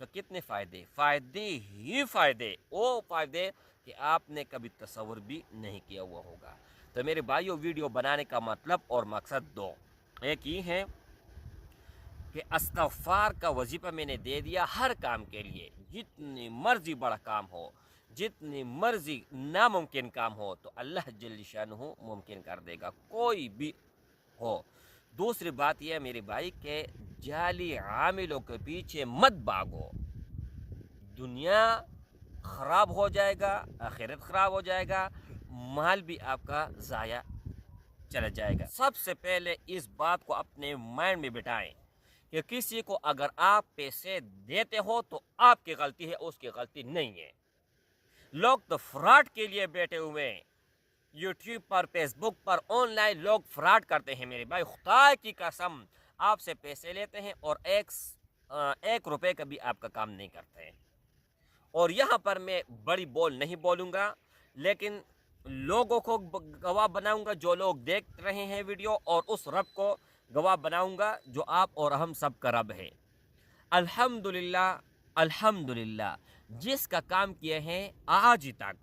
तो कितने फ़ायदे, फ़ायदे ही फ़ायदे, वो फ़ायदे कि आपने कभी तसव्वुर भी नहीं किया हुआ होगा। तो मेरे भाइयों, वीडियो बनाने का मतलब और मकसद दो, एक ये है कि इस्तग़फ़ार का वजीफ़ा मैंने दे दिया हर काम के लिए, जितनी मर्ज़ी बड़ा काम हो, जितनी मर्ज़ी नामुमकिन काम हो, तो अल्लाह जल्ल शानुहू मुमकिन कर देगा, कोई भी हो। दूसरी बात यह है मेरे भाई के जाली आमिलों के पीछे मत भागो, दुनिया ख़राब हो जाएगा, आखिरत ख़राब हो जाएगा, माल भी आपका ज़ाया चला जाएगा। सबसे पहले इस बात को अपने माइंड में बिठाएं कि किसी को अगर आप पैसे देते हो तो आपकी गलती है, उसकी गलती नहीं है। लोग तो फ्रॉड के लिए बैठे हुए हैं, यूट्यूब पर, फेसबुक पर, ऑनलाइन लोग फ्रॉड करते हैं मेरे भाई, खुदा की कसम आपसे पैसे लेते हैं और एक रुपए का भी आपका काम नहीं करते हैं। और यहाँ पर मैं बड़ी बोल नहीं बोलूँगा, लेकिन लोगों को गवाह बनाऊँगा, जो लोग देख रहे हैं वीडियो, और उस रब को गवाह बनाऊँगा जो आप और हम सब का रब है। अल्हम्दुलिल्लाह, अल्हम्दुलिल्लाह, जिसका काम किए हैं आज तक,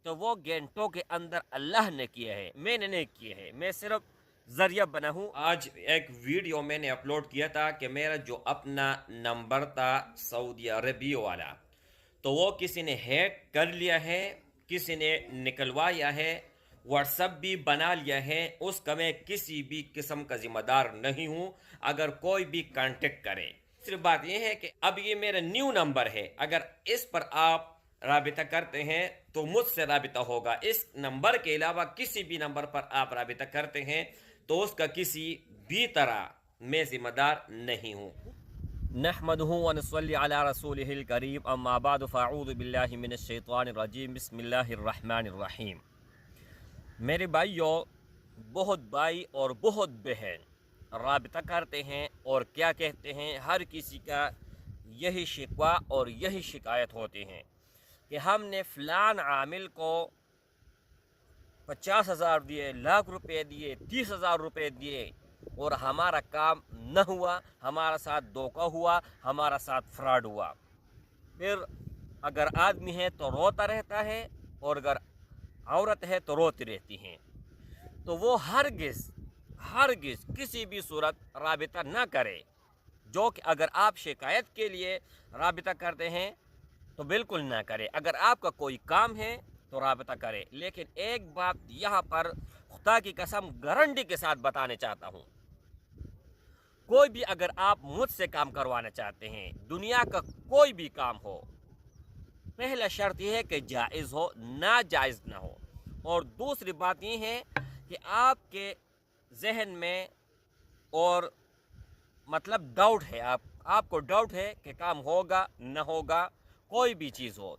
तो वो घंटों के अंदर अल्लाह ने किए हैं, मैंने नहीं किए हैं, मैं सिर्फ ज़रिया बना हूँ। आज एक वीडियो मैंने अपलोड किया था कि मेरा जो अपना नंबर था सऊदी अरबिया वाला, तो वो किसी ने हैक कर लिया है, किसी ने निकलवाया है, व्हाट्सअप भी बना लिया है। उसका मैं किसी भी किस्म का जिम्मेदार नहीं हूँ, अगर कोई भी कांटेक्ट करे। सिर्फ बात यह है कि अब ये मेरा न्यू नंबर है, अगर इस पर आप राबिता करते हैं तो मुझसे राबिता होगा। इस नंबर के अलावा किसी भी नंबर पर आप राबिता करते हैं तो उसका किसी भी तरह मैं जिम्मेदार नहीं हूँ। नहमदुहु व नसल्ली अला रसूलिहिल करीम, अम्मा बाद, फ़अऊज़ु बिल्लाहि मिनश शैतानिर रजीम, बिस्मिल्लाहिर रहमानिर रहीम। मेरे भाइयों, बहुत भाई और बहुत बहन राबिता करते हैं और क्या कहते हैं, हर किसी का यही शिकवा और यही शिकायत होती हैं कि हमने फ़लान आमिल को 50,000 दिए, लाख रुपए दिए, 30,000 रुपए दिए और हमारा काम न हुआ, हमारा साथ धोखा हुआ, हमारा साथ फ्रॉड हुआ। फिर अगर आदमी है तो रोता रहता है और अगर औरत है तो रोती रहती हैं। तो वो हरगिज़ हरगिज़ किसी भी सूरत राबिता ना करे। जो कि अगर आप शिकायत के लिए राबिता करते हैं तो बिल्कुल ना करें। अगर आपका कोई काम है तो राबिता करें। लेकिन एक बात यहाँ पर खुदा की कसम गारंटी के साथ बताने चाहता हूँ, कोई भी अगर आप मुझसे काम करवाना चाहते हैं, दुनिया का कोई भी काम हो, पहला शर्त यह है कि जायज़ हो, नाजायज़ ना हो। और दूसरी बात यह है कि आपके जहन में और मतलब डाउट है, आपको डाउट है कि काम होगा न होगा, कोई भी चीज़ हो,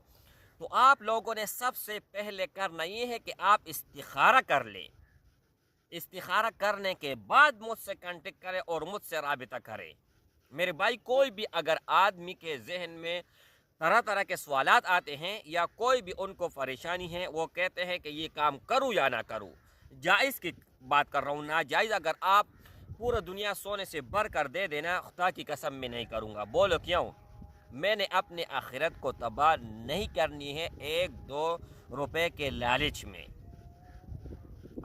तो आप लोगों ने सबसे पहले करना ये है कि आप इस्तिखारा कर लें। इस्तिखारा करने के बाद मुझसे कांटेक्ट करें और मुझसे राबिता करें। मेरे भाई, कोई भी अगर आदमी के जहन में तरह तरह के सवालात आते हैं या कोई भी उनको परेशानी है, वो कहते हैं कि ये काम करूँ या ना करूँ, जायज़ की बात कर रहा हूँ, नाजायज़ अगर आप पूरा दुनिया सोने से भर कर दे देना, खुदा की कसम में नहीं करूँगा। बोलो क्यों? मैंने अपने आखिरत को तबाह नहीं करनी है 1-2 रुपए के लालच में।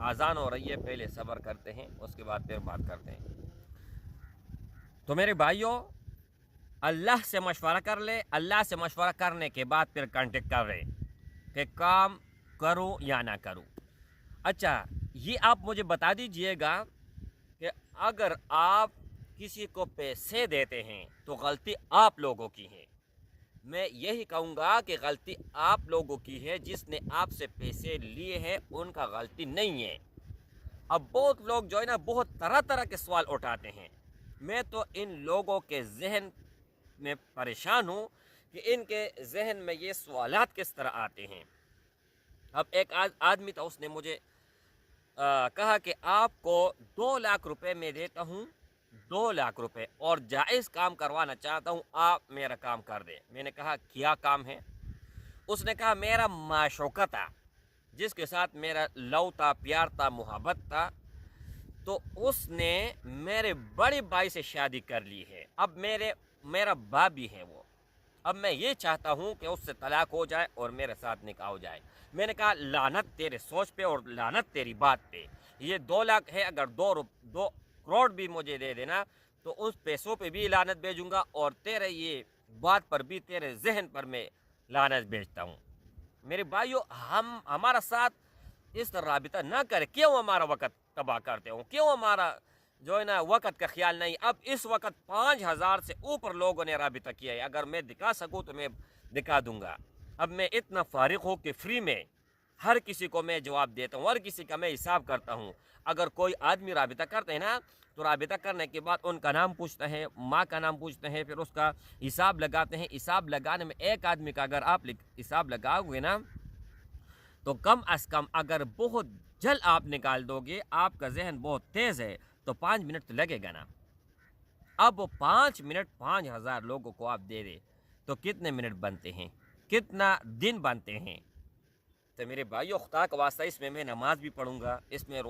आज़ान हो रही है, पहले सब्र करते हैं, उसके बाद फिर बात करते हैं। तो मेरे भाइयों, अल्लाह से मशवरा कर ले, अल्लाह से मशवरा करने के बाद फिर कांटेक्ट कर रहे कि काम करूं या ना करूं। अच्छा, ये आप मुझे बता दीजिएगा कि अगर आप किसी को पैसे देते हैं तो गलती आप लोगों की है। मैं यही कहूँगा कि गलती आप लोगों की है, जिसने आपसे पैसे लिए हैं उनका गलती नहीं है। अब बहुत लोग जो है ना, बहुत तरह तरह के सवाल उठाते हैं। मैं तो इन लोगों के जहन में परेशान हूँ कि इनके जहन में ये सवालात किस तरह आते हैं। अब एक आदमी था, उसने मुझे कहा कि आपको 2 लाख रुपए मैं देता हूँ, 2 लाख रुपए, और जायज़ काम करवाना चाहता हूँ, आप मेरा काम कर दें। मैंने कहा क्या काम है? उसने कहा मेरा माशूका था, जिसके साथ मेरा लव था, प्यार था, मोहब्बत था, तो उसने मेरे बड़े भाई से शादी कर ली है। अब मेरे मेरा बाप भी है वो। अब मैं ये चाहता हूँ कि उससे तलाक हो जाए और मेरे साथ निकाह हो जाए। मैंने कहा लानत तेरे सोच पे और लानत तेरी बात पे। ये 2 लाख है, अगर 2 करोड़ भी मुझे दे देना तो उस पैसों पे भी लानत भेजूंगा और तेरे ये बात पर भी, तेरे जहन पर मैं लानत भेजता हूँ। मेरे भाइयों, हम हमारा साथ इस तरह राबिता ना करें। क्यों हमारा वक़्त तबाह करते हो? क्यों हमारा जो है ना वक़्त का ख्याल नहीं? अब इस वक़्त 5,000 से ऊपर लोगों ने राबिता किया है। अगर मैं दिखा सकूँ तो मैं दिखा दूंगा। अब मैं इतना फारिग हूँ कि फ्री में हर किसी को मैं जवाब देता हूँ, हर किसी का मैं हिसाब करता हूँ। अगर कोई आदमी राबिता करते हैं ना, तो राबिता करने के बाद उनका नाम पूछते हैं, माँ का नाम पूछते हैं, फिर उसका हिसाब लगाते हैं। हिसाब लगाने में एक आदमी का अगर आप हिसाब लगाओगे ना, तो कम अज़ कम अगर बहुत जल्द आप निकाल दोगे, आपका जहन बहुत तेज़ है, तो 5 मिनट तो लगेगा ना। अब वो 5 मिनट 5,000 लोगों को आप दे दे तो कितने मिनट बनते हैं, कितना दिन बनते हैं? तो मेरे भाइयों, खुदा का वास्ता, इसमें मैं नमाज भी पढ़ूंगा, इसमें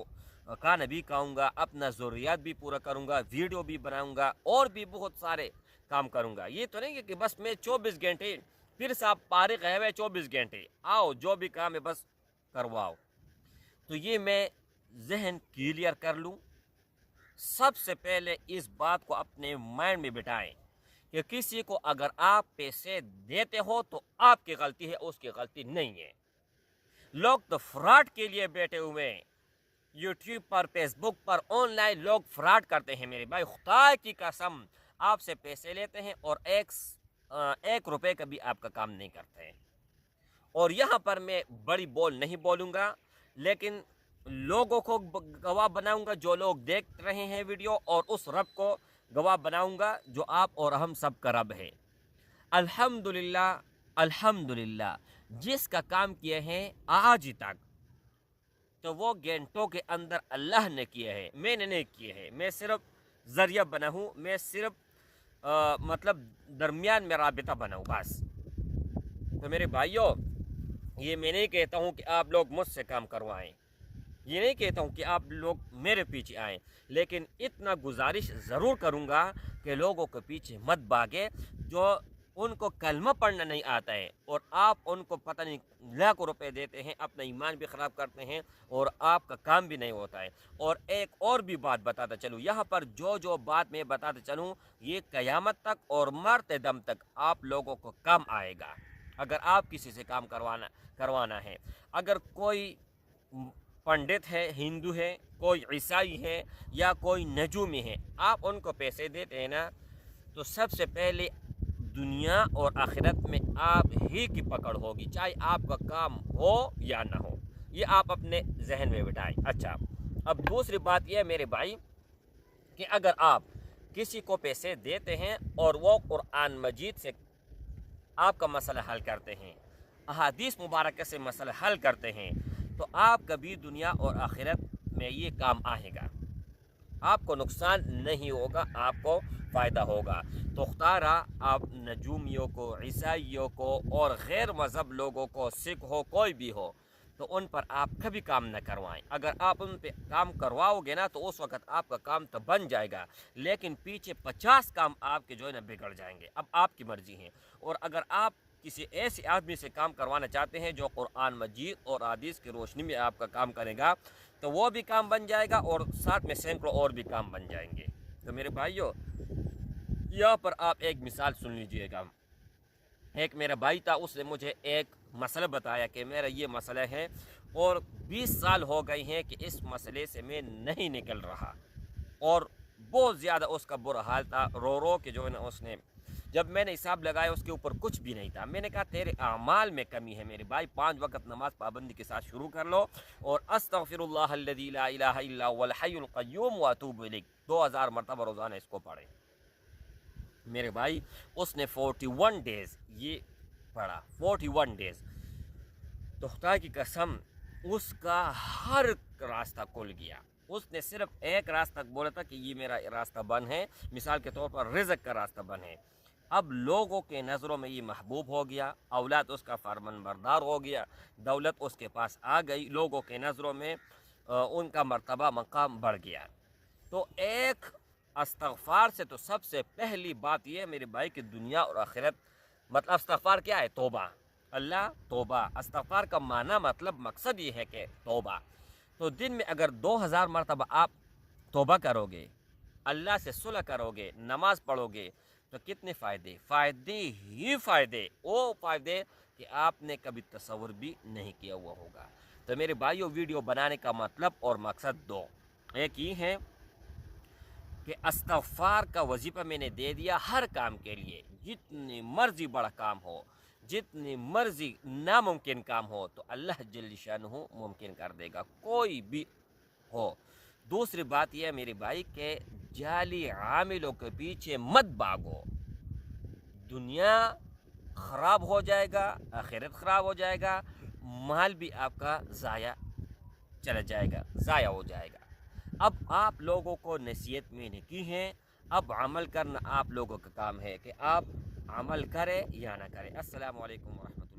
खाना भी खाऊंगा, अपना ज़रूरियात भी पूरा करूंगा, वीडियो भी बनाऊंगा और भी बहुत सारे काम करूंगा। ये तो नहीं है कि बस मैं 24 घंटे फिर से आप फारिग है हुए 24 घंटे आओ जो भी काम है बस करवाओ। तो ये मैं जहन क्लियर कर लूँ। सबसे पहले इस बात को अपने माइंड में बिठाएं कि किसी को अगर आप पैसे देते हो तो आपकी गलती है, उसकी गलती नहीं है। लोग तो फ्रॉड के लिए बैठे हुए हैं। यूट्यूब पर, फेसबुक पर, ऑनलाइन लोग फ्रॉड करते हैं मेरे भाई। खुदा की कसम, आपसे पैसे लेते हैं और एक रुपए का भी आपका काम नहीं करते हैं। और यहाँ पर मैं बड़ी बोल नहीं बोलूँगा, लेकिन लोगों को गवाह बनाऊँगा, जो लोग देख रहे हैं वीडियो, और उस रब को गवाह बनाऊँगा जो आप और हम सब का रब है। अल्हम्दुलिल्लाह, अल्हम्दुलिल्लाह, जिसका काम किए हैं आज तक, तो वो घंटों के अंदर अल्लाह ने किए हैं, मैंने नहीं किए हैं। मैं सिर्फ ज़रिया बना हूँ, मैं सिर्फ मतलब दरमियान में राबिता बना हूँ बस। तो मेरे भाइयों, ये मैं नहीं कहता हूँ कि आप लोग मुझसे काम करवाएं, ये नहीं कहता हूँ कि आप लोग मेरे पीछे आएँ, लेकिन इतना गुजारिश ज़रूर करूँगा कि लोगों के पीछे मत भागे जो उनको कलमा पढ़ना नहीं आता है, और आप उनको पता नहीं लाखों रुपए देते हैं, अपना ईमान भी ख़राब करते हैं और आपका काम भी नहीं होता है। और एक और भी बात बताता चलूँ, यहाँ पर जो जो बात मैं बताता चलूँ, ये क़यामत तक और मरते दम तक आप लोगों को काम आएगा। अगर आप किसी से काम करवाना है, अगर कोई पंडित है, हिंदू है, कोई ईसाई है या कोई नजूमी है, आप उनको पैसे देते हैं ना, तो सबसे पहले दुनिया और आखिरत में आप ही की पकड़ होगी, चाहे आपका काम हो या ना हो। ये आप अपने जहन में बिठाएं। अच्छा, अब दूसरी बात यह है मेरे भाई कि अगर आप किसी को पैसे देते हैं और वो कुरान मजीद से आपका मसला हल करते हैं, अहादीस मुबारक से मसला हल करते हैं, तो आप कभी दुनिया और आखिरत में ये काम आएगा। आपको नुकसान नहीं होगा, आपको फ़ायदा होगा। तो खुदारा आप नजूमियों को, ईसाइयों को और गैर मज़हब लोगों को, सिख हो कोई भी हो, तो उन पर आप कभी काम न करवाएं। अगर आप उन पर काम करवाओगे ना, तो उस वक़्त आपका काम तो बन जाएगा, लेकिन पीछे 50 काम आपके जो है ना बिगड़ जाएंगे। अब आपकी मर्ज़ी है। और अगर आप किसी ऐसे आदमी से काम करवाना चाहते हैं जो कुरान मजीद और हदीस की रोशनी में आपका काम करेगा, तो वो भी काम बन जाएगा और साथ में सैकड़ों और भी काम बन जाएंगे। तो मेरे भाइयों, यहाँ पर आप एक मिसाल सुन लीजिएगा। एक मेरा भाई था, उसने मुझे एक मसला बताया कि मेरा ये मसला है और 20 साल हो गए हैं कि इस मसले से मैं नहीं निकल रहा, और बहुत ज़्यादा उसका बुरा हाल था। रो रो के जो है ना उसने, जब मैंने हिसाब लगाया उसके ऊपर कुछ भी नहीं था। मैंने कहा तेरे अमाल में कमी है मेरे भाई, 5 वक्त नमाज पाबंदी के साथ शुरू कर लो और अस्तगफिरुल्लाह अल्लज़ी ला इलाहा इल्ला हुवल हय्युल क़य्यूम व अतूबु इलैह 2000 मरतबा रोज़ाना इसको पढ़े। मेरे भाई, उसने 41 डेज़ ये पढ़ा, 41 डेज़। तो खुदा की कसम, उसका हर रास्ता खुल गया। उसने सिर्फ एक रास्ता बोला था कि ये मेरा रास्ता बंद है, मिसाल के तौर पर रिज़्क़ का रास्ता बंद है। अब लोगों के नज़रों में ये महबूब हो गया, औलाद उसका फरमानबरदार हो गया, दौलत उसके पास आ गई, लोगों के नज़रों में उनका मर्तबा मकाम बढ़ गया। तो एक استغفار سے تو سب سے پہلی بات یہ ہے میرے بھائی کہ دنیا اور آخرت، مطلب استغفار کیا ہے؟ توبہ. اللہ توبہ، استغفار کا معنی مطلب مقصد یہ ہے کہ توبہ. تو دن میں اگر 2000 مرتبہ آپ توبہ کرو گے، اللہ سے صلح کرو گے، نماز پڑھو گے، تو کتنے فائدے ہی فائدے، وہ فائدے کہ آپ نے کبھی تصور بھی نہیں کیا ہوا ہوگا. تو میرے بھائیوں، ویڈیو بنانے کا مطلب اور مقصد دو. ایک یہ ہے کہ استغفار کا وظیفہ میں نے دے دیا ہر کام کے لیے، جتنی مرضی بڑا کام ہو، جتنی مرضی ناممکن کام ہو تو اللہ جل شانہ ممکن کر دے گا، کوئی بھی ہو. دوسری بات یہ ہے میرے بھائی کہ جعلی عاملوں کے پیچھے مت بھاگو. دنیا خراب ہو جائے گا، آخرت خراب ہو جائے گا، مال بھی آپ کا ضائع چلا جائے گا، ضائع ہو جائے گا. اب آپ لوگوں کو نصیحت میں نے کی ہے، اب عمل کرنا آپ لوگوں کا کام ہے کہ آپ عمل کریں یا نہ کریں. السلام علیکم ورحمۃ اللہ.